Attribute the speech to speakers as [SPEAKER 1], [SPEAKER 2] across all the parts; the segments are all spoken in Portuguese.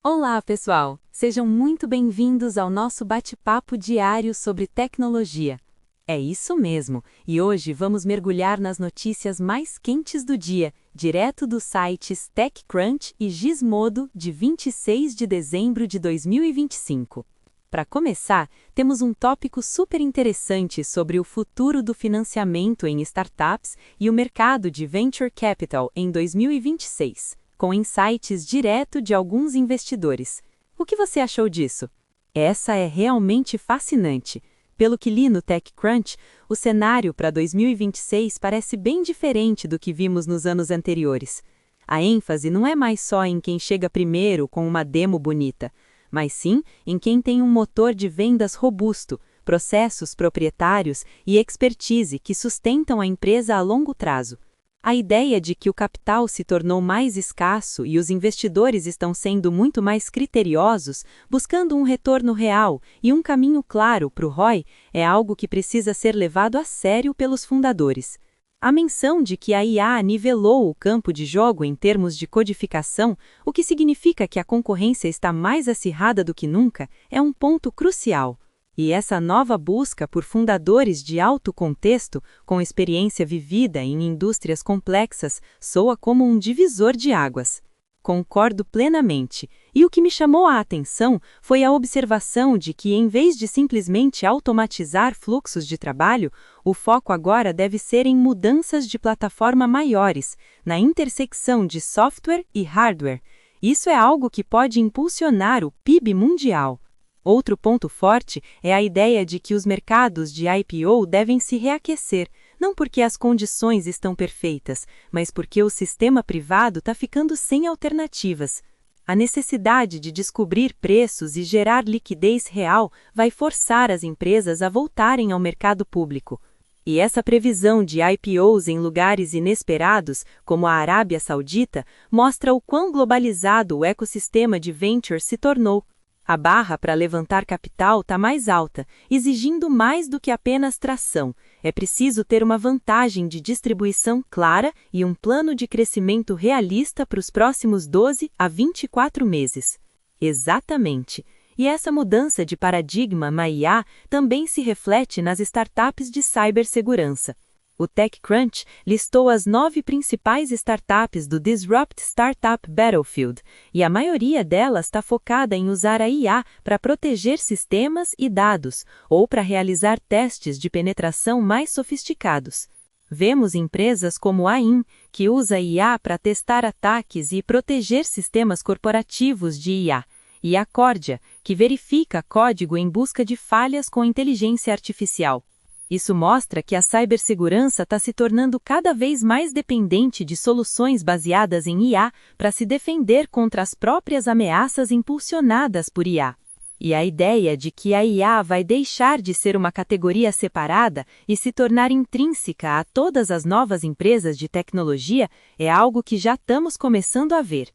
[SPEAKER 1] Olá, pessoal! Sejam muito bem-vindos ao nosso bate-papo diário sobre tecnologia. É isso mesmo, e hoje vamos mergulhar nas notícias mais quentes do dia, direto dos sites TechCrunch e Gizmodo, de 26 de dezembro de 2025. Para começar, temos um tópico super interessante sobre o futuro do financiamento em startups e o mercado de venture capital em 2026. Com insights direto de alguns investidores. O que você achou disso? Essa é realmente fascinante. Pelo que li no TechCrunch, o cenário para 2026 parece bem diferente do que vimos nos anos anteriores. A ênfase não é mais só em quem chega primeiro com uma demo bonita, mas sim em quem tem um motor de vendas robusto, processos proprietários e expertise que sustentam a empresa a longo prazo. A ideia de que o capital se tornou mais escasso e os investidores estão sendo muito mais criteriosos, buscando um retorno real e um caminho claro para o ROI, é algo que precisa ser levado a sério pelos fundadores. A menção de que a IA nivelou o campo de jogo em termos de codificação, o que significa que a concorrência está mais acirrada do que nunca, é um ponto crucial. E essa nova busca por fundadores de alto contexto, com experiência vivida em indústrias complexas, soa como um divisor de águas. Concordo plenamente, e o que me chamou a atenção foi a observação de que, em vez de simplesmente automatizar fluxos de trabalho, o foco agora deve ser em mudanças de plataforma maiores, na intersecção de software e hardware. Isso é algo que pode impulsionar o PIB mundial. Outro ponto forte é a ideia de que os mercados de IPO devem se reaquecer, não porque as condições estão perfeitas, mas porque o sistema privado está ficando sem alternativas. A necessidade de descobrir preços e gerar liquidez real vai forçar as empresas a voltarem ao mercado público. E essa previsão de IPOs em lugares inesperados, como a Arábia Saudita, mostra o quão globalizado o ecossistema de venture se tornou. A barra para levantar capital está mais alta, exigindo mais do que apenas tração. É preciso ter uma vantagem de distribuição clara e um plano de crescimento realista para os próximos 12 a 24 meses. Exatamente. E essa mudança de paradigma na IA também se reflete nas startups de cibersegurança. O TechCrunch listou as 9 principais startups do Disrupt Startup Battlefield, e a maioria delas está focada em usar a IA para proteger sistemas e dados, ou para realizar testes de penetração mais sofisticados. Vemos empresas como a AIM, que usa IA para testar ataques e proteger sistemas corporativos de IA, e a Cordia, que verifica código em busca de falhas com inteligência artificial. Isso mostra que a cibersegurança está se tornando cada vez mais dependente de soluções baseadas em IA para se defender contra as próprias ameaças impulsionadas por IA. E a ideia de que a IA vai deixar de ser uma categoria separada e se tornar intrínseca a todas as novas empresas de tecnologia é algo que já estamos começando a ver.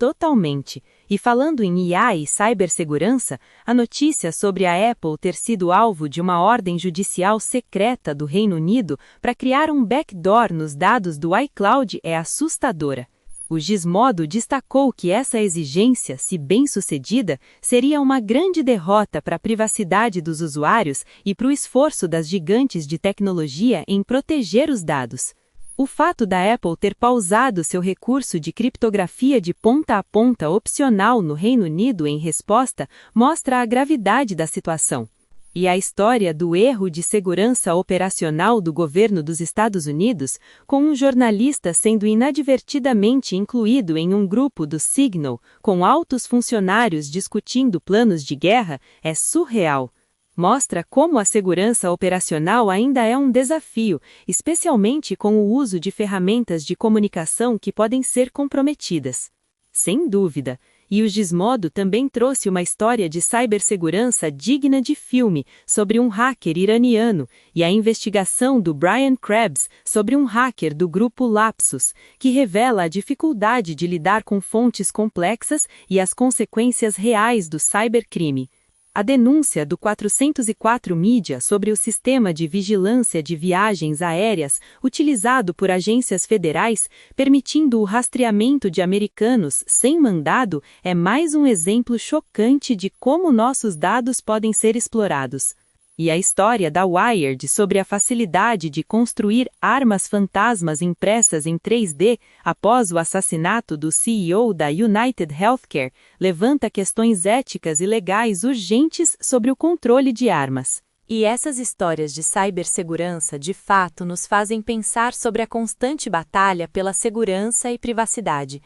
[SPEAKER 1] Totalmente. E falando em IA e cibersegurança, a notícia sobre a Apple ter sido alvo de uma ordem judicial secreta do Reino Unido para criar um backdoor nos dados do iCloud é assustadora. O Gizmodo destacou que essa exigência, se bem-sucedida, seria uma grande derrota para a privacidade dos usuários e para o esforço das gigantes de tecnologia em proteger os dados. O fato da Apple ter pausado seu recurso de criptografia de ponta a ponta opcional no Reino Unido em resposta mostra a gravidade da situação. E a história do erro de segurança operacional do governo dos Estados Unidos, com um jornalista sendo inadvertidamente incluído em um grupo do Signal, com altos funcionários discutindo planos de guerra, é surreal. Mostra como a segurança operacional ainda é um desafio, especialmente com o uso de ferramentas de comunicação que podem ser comprometidas. Sem dúvida. E o Gizmodo também trouxe uma história de cibersegurança digna de filme sobre um hacker iraniano e a investigação do Brian Krebs sobre um hacker do grupo Lapsus, que revela a dificuldade de lidar com fontes complexas e as consequências reais do cybercrime. A denúncia do 404 Mídia sobre o sistema de vigilância de viagens aéreas utilizado por agências federais, permitindo o rastreamento de americanos sem mandado, é mais um exemplo chocante de como nossos dados podem ser explorados. E a história da Wired sobre a facilidade de construir armas fantasmas impressas em 3D após o assassinato do CEO da United Healthcare levanta questões éticas e legais urgentes sobre o controle de armas. E essas histórias de cibersegurança de fato nos fazem pensar sobre a constante batalha pela segurança e privacidade.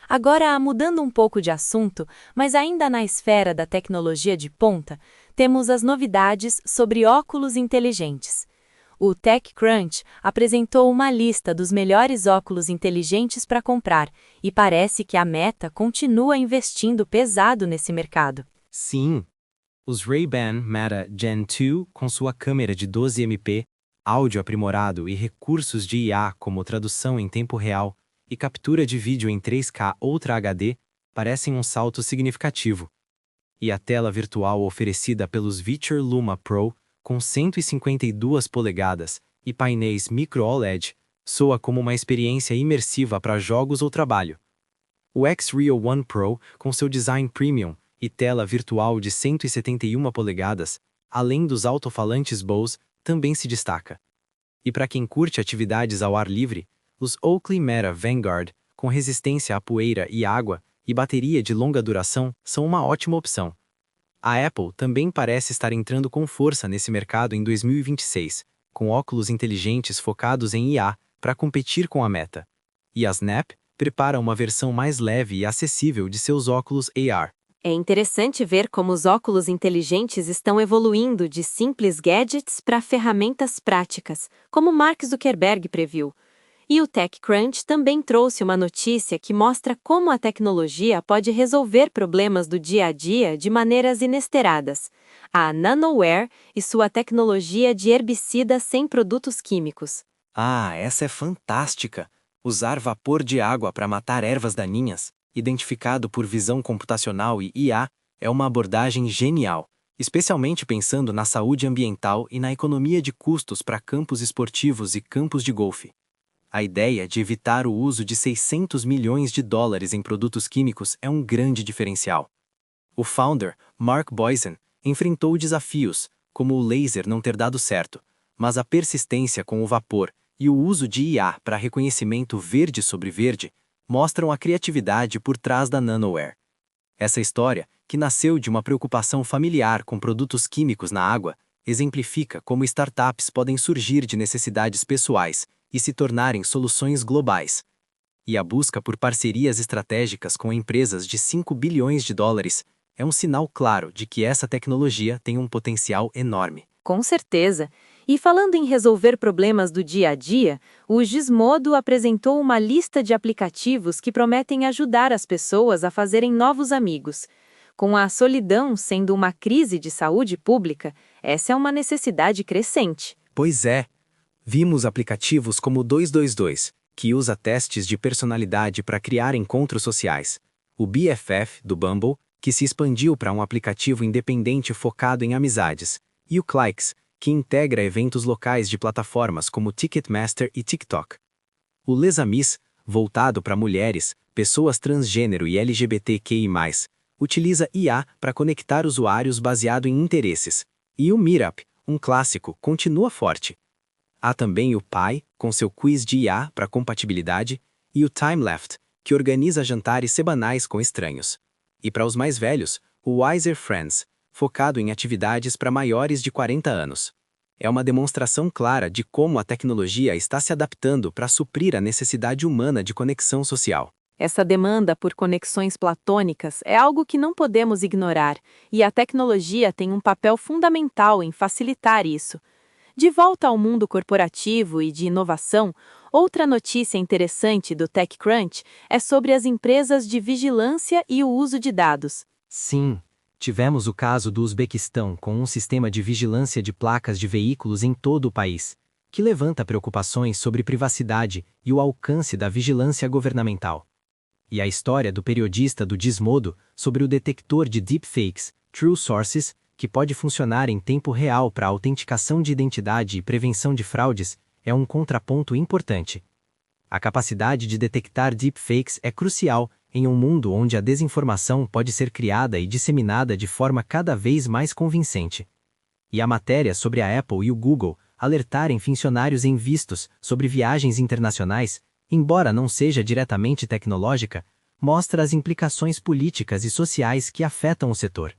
[SPEAKER 1] Agora, mudando um pouco de assunto, mas ainda na esfera da tecnologia de ponta, temos as novidades sobre óculos inteligentes. O TechCrunch apresentou uma lista dos melhores óculos inteligentes para comprar e parece que a Meta continua investindo pesado nesse mercado.
[SPEAKER 2] Sim, os Ray-Ban Meta Gen 2, com sua câmera de 12MP, áudio aprimorado e recursos de IA como tradução em tempo real, e captura de vídeo em 3K Ultra HD, parecem um salto significativo. E a tela virtual oferecida pelos Viture Luma Pro, com 152 polegadas e painéis Micro OLED, soa como uma experiência imersiva para jogos ou trabalho. O X-Real One Pro, com seu design premium e tela virtual de 171 polegadas, além dos alto-falantes Bose, também se destaca. E para quem curte atividades ao ar livre, os Oakley Meta Vanguard, com resistência à poeira e água e bateria de longa duração, são uma ótima opção. A Apple também parece estar entrando com força nesse mercado em 2026, com óculos inteligentes focados em IA para competir com a Meta. E a Snap prepara uma versão mais leve e acessível de seus óculos AR.
[SPEAKER 1] É interessante ver como os óculos inteligentes estão evoluindo de simples gadgets para ferramentas práticas, como Mark Zuckerberg previu. E o TechCrunch também trouxe uma notícia que mostra como a tecnologia pode resolver problemas do dia a dia de maneiras inesperadas. A Nanoware e sua tecnologia de herbicida sem produtos químicos.
[SPEAKER 2] Ah, essa é fantástica! Usar vapor de água para matar ervas daninhas, identificado por visão computacional e IA, é uma abordagem genial, especialmente pensando na saúde ambiental e na economia de custos para campos esportivos e campos de golfe. A ideia de evitar o uso de 600 milhões de dólares em produtos químicos é um grande diferencial. O founder, Mark Boysen, enfrentou desafios, como o laser não ter dado certo, mas a persistência com o vapor e o uso de IA para reconhecimento verde sobre verde mostram a criatividade por trás da Nanoware. Essa história, que nasceu de uma preocupação familiar com produtos químicos na água, exemplifica como startups podem surgir de necessidades pessoais e se tornarem soluções globais. E a busca por parcerias estratégicas com empresas de 5 bilhões de dólares é um sinal claro de que essa tecnologia tem um potencial enorme.
[SPEAKER 1] Com certeza. E falando em resolver problemas do dia a dia, o Gizmodo apresentou uma lista de aplicativos que prometem ajudar as pessoas a fazerem novos amigos. Com a solidão sendo uma crise de saúde pública, essa é uma necessidade crescente.
[SPEAKER 2] Pois é. Vimos aplicativos como o 222, que usa testes de personalidade para criar encontros sociais. O BFF, do Bumble, que se expandiu para um aplicativo independente focado em amizades. E o Clikes, que integra eventos locais de plataformas como Ticketmaster e TikTok. O Les Amis, voltado para mulheres, pessoas transgênero e LGBTQI+, utiliza IA para conectar usuários baseado em interesses. E o Meetup, um clássico, continua forte. Há também o Pi, com seu quiz de IA para compatibilidade, e o TimeLeft, que organiza jantares semanais com estranhos. E para os mais velhos, o Wiser Friends, focado em atividades para maiores de 40 anos. É uma demonstração clara de como a tecnologia está se adaptando para suprir a necessidade humana de conexão social.
[SPEAKER 1] Essa demanda por conexões platônicas é algo que não podemos ignorar, e a tecnologia tem um papel fundamental em facilitar isso. De volta ao mundo corporativo e de inovação, outra notícia interessante do TechCrunch é sobre as empresas de vigilância e o uso de dados.
[SPEAKER 2] Sim, tivemos o caso do Uzbequistão com um sistema de vigilância de placas de veículos em todo o país, que levanta preocupações sobre privacidade e o alcance da vigilância governamental. E a história do periodista do Gizmodo sobre o detector de deepfakes, True Sources, que pode funcionar em tempo real para autenticação de identidade e prevenção de fraudes, é um contraponto importante. A capacidade de detectar deepfakes é crucial em um mundo onde a desinformação pode ser criada e disseminada de forma cada vez mais convincente. E a matéria sobre a Apple e o Google alertarem funcionários em vistos sobre viagens internacionais, embora não seja diretamente tecnológica, mostra as implicações políticas e sociais que afetam o setor.